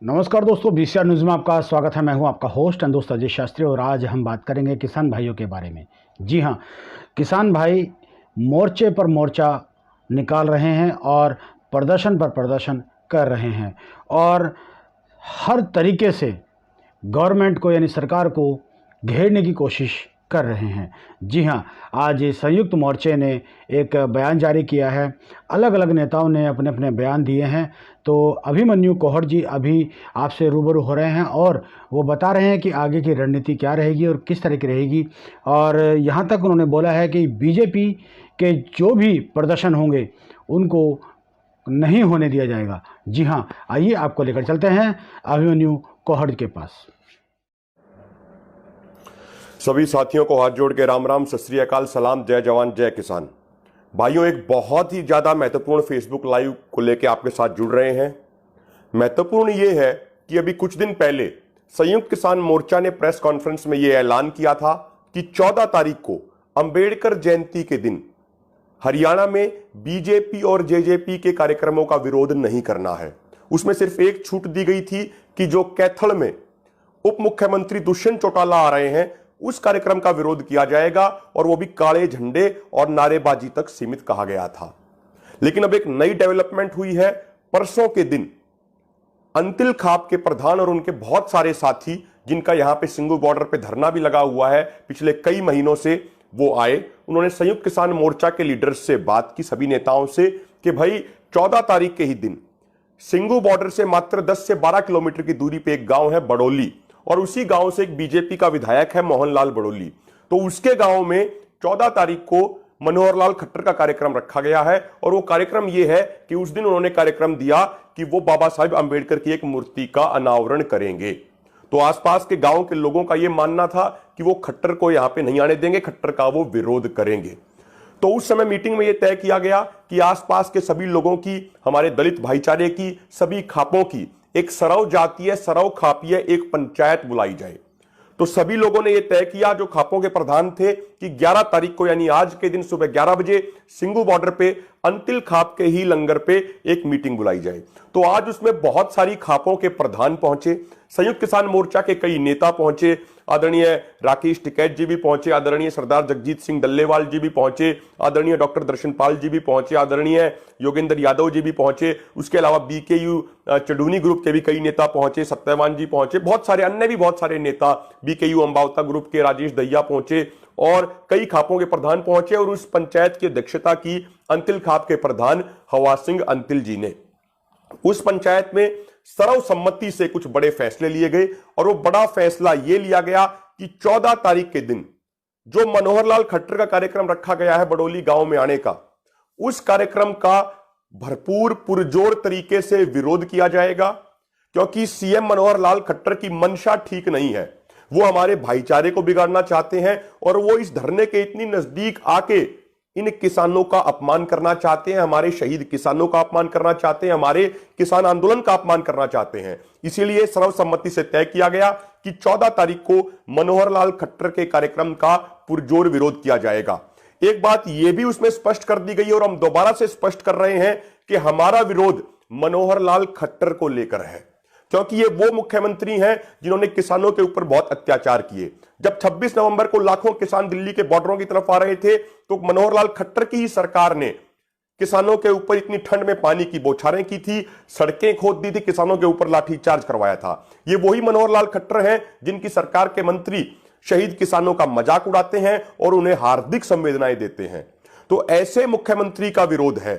नमस्कार दोस्तों, BCR news में आपका स्वागत है। मैं हूं आपका होस्ट एंड दोस्त अजय शास्त्री और आज हम बात करेंगे किसान भाइयों के बारे में। जी हां, किसान भाई मोर्चे पर मोर्चा निकाल रहे हैं और प्रदर्शन पर प्रदर्शन कर रहे हैं और हर तरीके से गवर्नमेंट को यानी सरकार को घेरने की कोशिश कर रहे हैं। जी हाँ, आज संयुक्त मोर्चे ने एक बयान जारी किया है। अलग अलग नेताओं ने अपने अपने बयान दिए हैं। तो अभिमन्यु कोहर जी अभी आपसे रूबरू हो रहे हैं और वो बता रहे हैं कि आगे की रणनीति क्या रहेगी और किस तरह की रहेगी। और यहाँ तक उन्होंने बोला है कि बीजेपी के जो भी प्रदर्शन होंगे उनको नहीं होने दिया जाएगा। जी हाँ, आइए आपको लेकर चलते हैं अभिमन्यु कोहर के पास। सभी साथियों को हाथ जोड़ के राम राम, सत श्री अकाल, सलाम, जय जवान जय किसान। भाइयों, एक बहुत ही ज्यादा महत्वपूर्ण फेसबुक लाइव को लेकर आपके साथ जुड़ रहे हैं। महत्वपूर्ण यह है कि अभी कुछ दिन पहले संयुक्त किसान मोर्चा ने प्रेस कॉन्फ्रेंस में यह ऐलान किया था कि 14 तारीख को अंबेडकर जयंती के दिन हरियाणा में बीजेपी और जेजेपी के कार्यक्रमों का विरोध नहीं करना है। उसमें सिर्फ एक छूट दी गई थी कि जो कैथल में उप मुख्यमंत्री दुष्यंत चौटाला आ रहे हैं उस कार्यक्रम का विरोध किया जाएगा और वो भी काले झंडे और नारेबाजी तक सीमित कहा गया था। लेकिन अब एक नई डेवलपमेंट हुई है। परसों के दिन अंतिल खाप के प्रधान और उनके बहुत सारे साथी, जिनका यहां पे सिंगू बॉर्डर पे धरना भी लगा हुआ है पिछले कई महीनों से, वो आए। उन्होंने संयुक्त किसान मोर्चा के लीडर्स से बात की, सभी नेताओं से, कि भाई 14 तारीख के ही दिन सिंगू बॉर्डर से मात्र 10 से 12 किलोमीटर की दूरी पे एक गांव है बड़ोली, और उसी गांव से एक बीजेपी का विधायक है मोहनलाल बड़ोली। तो उसके गांव में 14 तारीख को मनोहर लाल खट्टर का कार्यक्रम रखा गया है। और वो कार्यक्रम ये है कि उस दिन उन्होंने कार्यक्रम दिया कि वो बाबा साहेब अंबेडकर की एक मूर्ति का अनावरण करेंगे। तो आसपास के गांव के लोगों का यह मानना था कि वो खट्टर को यहां पे नहीं आने देंगे, खट्टर का वो विरोध करेंगे। तो उस समय मीटिंग में यह तय किया गया कि आसपास के सभी लोगों की, हमारे दलित भाईचारे की, सभी खापों की एक सरव जातीय, सरव खापीय एक पंचायत बुलाई जाए। तो सभी लोगों ने यह तय किया, जो खापों के प्रधान थे, कि 11 तारीख को यानी आज के दिन सुबह 11 बजे सिंगू बॉर्डर पे अंतिल खाप के ही लंगर पे एक मीटिंग बुलाई जाए। तो आज उसमें बहुत सारी खापों के प्रधान पहुंचे, संयुक्त किसान मोर्चा के कई नेता पहुंचे, आदरणीय राकेश टिकैत जी भी पहुंचे, आदरणीय सरदार जगजीत सिंह डल्लेवाल जी भी पहुंचे, आदरणीय डॉक्टर दर्शनपाल जी भी पहुंचे, आदरणीय योगेंद्र यादव जी भी पहुंचे। उसके अलावा बीकेयू चडूनी ग्रुप के भी कई नेता पहुंचे, सत्यवान जी पहुंचे, बहुत सारे अन्य भी बहुत सारे नेता, बीकेयू अंबावता ग्रुप के राजेश दहिया पहुंचे और कई खापों के प्रधान पहुंचे। और उस पंचायत की अध्यक्षता की अंतिल खाप के प्रधान हवा सिंह अंतिल जी ने। उस पंचायत में सर्वसम्मति से कुछ बड़े फैसले लिए गए और वो बड़ा फैसला यह लिया गया कि 14 तारीख के दिन जो मनोहर लाल खट्टर का कार्यक्रम रखा गया है बड़ोली गांव में आने का, उस कार्यक्रम का भरपूर पुरजोर तरीके से विरोध किया जाएगा। क्योंकि सीएम मनोहर लाल खट्टर की मंशा ठीक नहीं है। वो हमारे भाईचारे को बिगाड़ना चाहते हैं और वो इस धरने के इतनी नजदीक आके इन किसानों का अपमान करना चाहते हैं, हमारे शहीद किसानों का अपमान करना चाहते हैं, हमारे किसान आंदोलन का अपमान करना चाहते हैं। इसीलिए सर्वसम्मति से तय किया गया कि 14 तारीख को मनोहर लाल खट्टर के कार्यक्रम का पुरजोर विरोध किया जाएगा। एक बात यह भी उसमें स्पष्ट कर दी गई और हम दोबारा से स्पष्ट कर रहे हैं कि हमारा विरोध मनोहर लाल खट्टर को लेकर है, क्योंकि ये वो मुख्यमंत्री हैं जिन्होंने किसानों के ऊपर बहुत अत्याचार किए। जब 26 नवंबर को लाखों किसान दिल्ली के बॉर्डरों की तरफ आ रहे थे तो मनोहर लाल खट्टर की ही सरकार ने किसानों के ऊपर इतनी ठंड में पानी की बौछारें की थी, सड़कें खोद दी थी, किसानों के ऊपर लाठीचार्ज करवाया था। ये वही मनोहर लाल खट्टर हैं जिनकी सरकार के मंत्री शहीद किसानों का मजाक उड़ाते हैं और उन्हें हार्दिक संवेदनाएं देते हैं। तो ऐसे मुख्यमंत्री का विरोध है।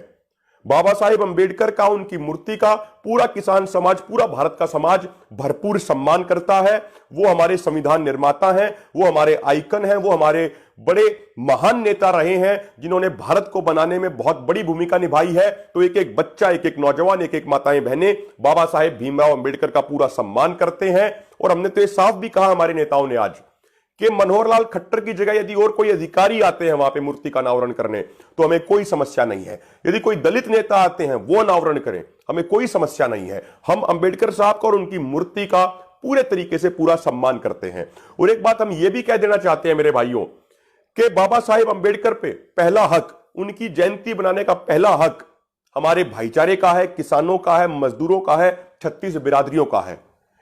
बाबा साहेब अंबेडकर का, उनकी मूर्ति का पूरा किसान समाज, पूरा भारत का समाज भरपूर सम्मान करता है। वो हमारे संविधान निर्माता हैं, वो हमारे आइकन हैं, वो हमारे बड़े महान नेता रहे हैं जिन्होंने भारत को बनाने में बहुत बड़ी भूमिका निभाई है। तो एक एक बच्चा, एक एक नौजवान, एक एक माताएं बहनें बाबा साहेब भीमराव अंबेडकर का पूरा सम्मान करते हैं। और हमने तो ये साफ भी कहा हमारे नेताओं ने आज कि मनोहर लाल खट्टर की जगह यदि और कोई अधिकारी आते हैं वहां पे मूर्ति का अनावरण करने तो हमें कोई समस्या नहीं है। यदि कोई दलित नेता आते हैं वो अनावरण करें, हमें कोई समस्या नहीं है। हम अंबेडकर साहब का और उनकी मूर्ति का पूरे तरीके से पूरा सम्मान करते हैं। और एक बात हम ये भी कह देना चाहते हैं मेरे भाइयों कि बाबा साहेब अंबेडकर पे पहला हक, उनकी जयंती बनाने का पहला हक हमारे भाईचारे का है, किसानों का है, मजदूरों का है, 36 बिरादरियों का है।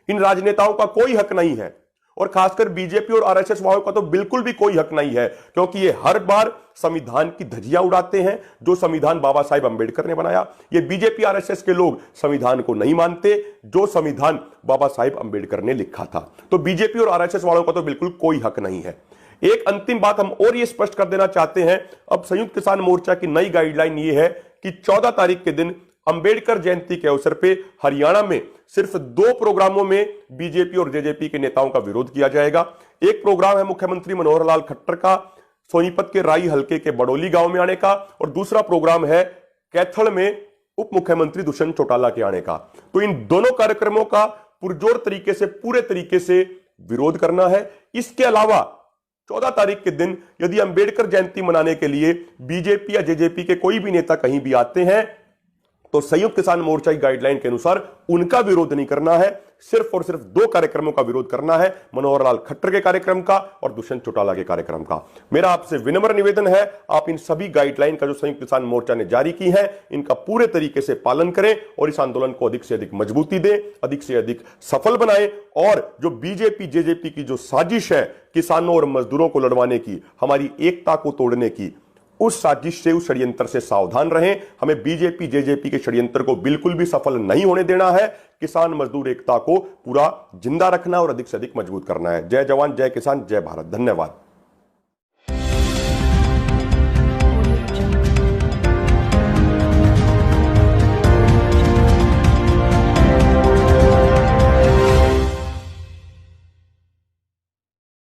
इन राजनेताओं का कोई हक नहीं है, और खासकर बीजेपी और आरएसएस वालों का तो बिल्कुल भी कोई हक नहीं है, क्योंकि ये हर बार संविधान की धज्जियां उड़ाते हैं जो संविधान बाबा साहिब अंबेडकर ने बनाया। ये बीजेपी आरएसएस के लोग संविधान को नहीं मानते जो संविधान बाबा साहिब अंबेडकर ने लिखा था। तो बीजेपी और आरएसएस वालों का तो बिल्कुल कोई हक नहीं है। एक अंतिम बात हम और ये स्पष्ट कर देना चाहते हैं, अब संयुक्त किसान मोर्चा की नई गाइडलाइन ये है कि 14 तारीख के दिन अंबेडकर जयंती के अवसर पे हरियाणा में सिर्फ 2 प्रोग्रामों में बीजेपी और जेजेपी के नेताओं का विरोध किया जाएगा। एक प्रोग्राम है मुख्यमंत्री मनोहर लाल खट्टर का सोनीपत के राई हलके के बडोली गांव में आने का, और दूसरा प्रोग्राम है कैथल में उप मुख्यमंत्री दुष्यंत चौटाला के आने का। तो इन दोनों कार्यक्रमों का पुरजोर तरीके से, पूरे तरीके से विरोध करना है। इसके अलावा 14 तारीख के दिन यदि अंबेडकर जयंती मनाने के लिए बीजेपी या जेजेपी के कोई भी नेता कहीं भी आते हैं तो संयुक्त किसान मोर्चा की गाइडलाइन के अनुसार उनका विरोध नहीं करना है, सिर्फ और सिर्फ 2 कार्यक्रमों का विरोध करना है, मनोहर लाल खट्टर के कार्यक्रम का और दुष्यंत चौटाला के कार्यक्रम का। मेरा आपसे विनम्र निवेदन है, आप इन सभी गाइडलाइन का जो संयुक्त किसान मोर्चा ने जारी की है इनका पूरे तरीके से पालन करें और इस आंदोलन को अधिक से अधिक मजबूती दें, अधिक से अधिक सफल बनाएं, और जो बीजेपी जेजेपी की जो साजिश है किसानों और मजदूरों को लड़वाने की, हमारी एकता को तोड़ने की, उस साजिश से, उस षड्यंत्र से सावधान रहें। हमें बीजेपी जेजेपी के षड्यंत्र को बिल्कुल भी सफल नहीं होने देना है। किसान मजदूर एकता को पूरा जिंदा रखना और अधिक से अधिक मजबूत करना है। जय जवान, जय किसान, जय भारत। धन्यवाद।